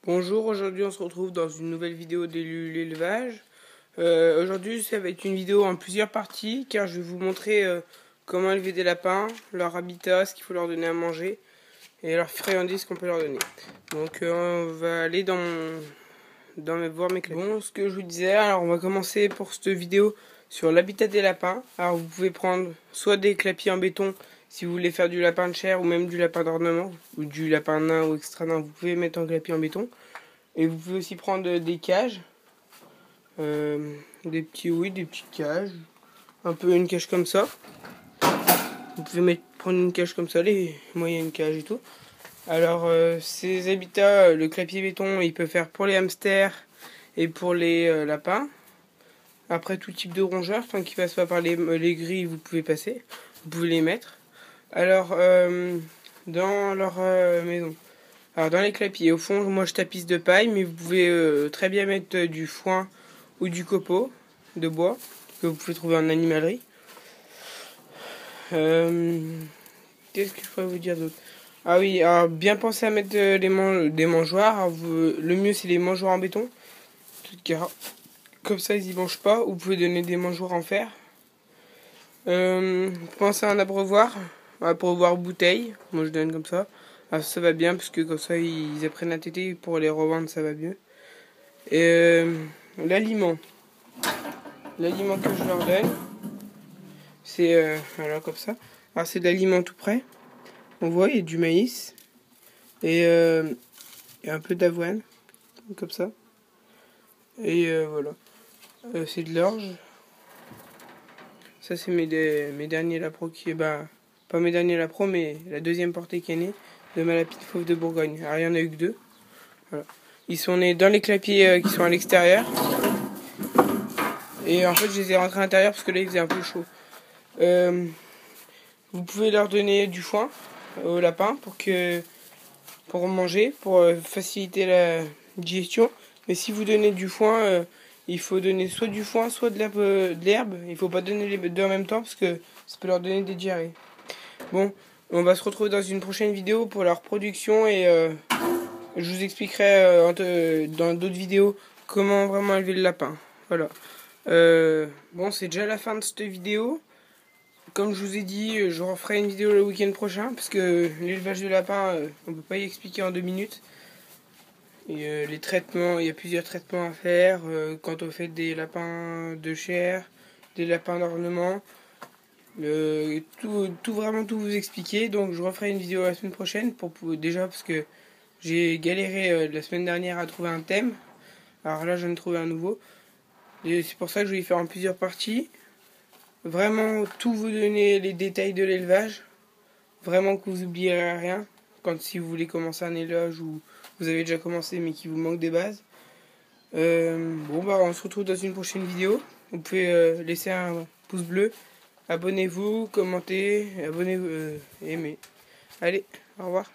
Bonjour, aujourd'hui on se retrouve dans une nouvelle vidéo de l'élevage. Aujourd'hui ça va être une vidéo en plusieurs parties car je vais vous montrer comment élever des lapins, leur habitat, ce qu'il faut leur donner à manger et leur friandises qu'on peut leur donner. Donc on va aller voir mes clapiers. Bon, ce que je vous disais, alors on va commencer pour cette vidéo sur l'habitat des lapins. Alors vous pouvez prendre soit des clapiers en béton si vous voulez faire du lapin de chair ou même du lapin d'ornement ou du lapin nain ou extra nain, vous pouvez mettre en clapier en béton. Et vous pouvez aussi prendre des cages, des petites cages, un peu une cage comme ça. Vous pouvez prendre une cage comme ça, moi il y a une cage et tout. Alors ces habitats, le clapier béton, il peut faire pour les hamsters et pour les lapins. Après tout type de rongeurs, tant qu'ils passent pas par les grilles, vous pouvez passer, vous pouvez les mettre. Alors dans leur maison. Alors dans les clapiers, au fond, moi je tapisse de paille, mais vous pouvez très bien mettre du foin ou du copeau de bois que vous pouvez trouver en animalerie. Qu'est-ce que je pourrais vous dire d'autre? Ah oui, alors bien penser à mettre des mangeoires. Alors, le mieux c'est les mangeoires en béton. Comme ça ils y mangent pas. Vous pouvez donner des mangeoires en fer. Pensez à un abreuvoir. Un abreuvoir bouteille. Moi je donne comme ça. Ah, ça va bien parce que comme ça ils apprennent à téter, pour les revendre ça va mieux. Et l'aliment que je leur donne, c'est voilà comme ça. Alors c'est de l'aliment tout prêt. On voit il y a du maïs et un peu d'avoine comme ça. Et voilà. C'est de l'orge. Ça c'est mes derniers lapros qui pas mes derniers lapros mais la deuxième portée qui est née de ma lapine fauve de Bourgogne. Alors il y en a eu que 2. Voilà. Ils sont nés dans les clapiers qui sont à l'extérieur. Et en fait je les ai rentrés à l'intérieur parce que là il faisait un peu chaud. Vous pouvez leur donner du foin au lapin pour manger, pour faciliter la digestion. Mais si vous donnez du foin, il faut donner soit du foin, soit de l'herbe. Il ne faut pas donner les deux en même temps parce que ça peut leur donner des diarrhées. Bon, on va se retrouver dans une prochaine vidéo pour leur production et je vous expliquerai dans d'autres vidéos comment vraiment élever le lapin. Voilà. Bon, c'est déjà la fin de cette vidéo. Comme je vous ai dit, je referai une vidéo le week-end prochain parce que l'élevage de lapin, on peut pas y expliquer en 2 minutes. Et les traitements, il y a plusieurs traitements à faire quand on fait des lapins de chair, des lapins d'ornement. Vraiment tout vous expliquer. Donc je referai une vidéo la semaine prochaine déjà parce que j'ai galéré la semaine dernière à trouver un thème. Alors là, je viens de trouver un nouveau. Et c'est pour ça que je vais y faire en plusieurs parties. Vraiment tout vous donner les détails de l'élevage. Vraiment que vous oublierez rien. Si vous voulez commencer un élevage ou vous avez déjà commencé mais qu'il vous manque des bases. On se retrouve dans une prochaine vidéo. Vous pouvez laisser un pouce bleu. Abonnez-vous, commentez, abonnez-vous, aimez. Allez, au revoir.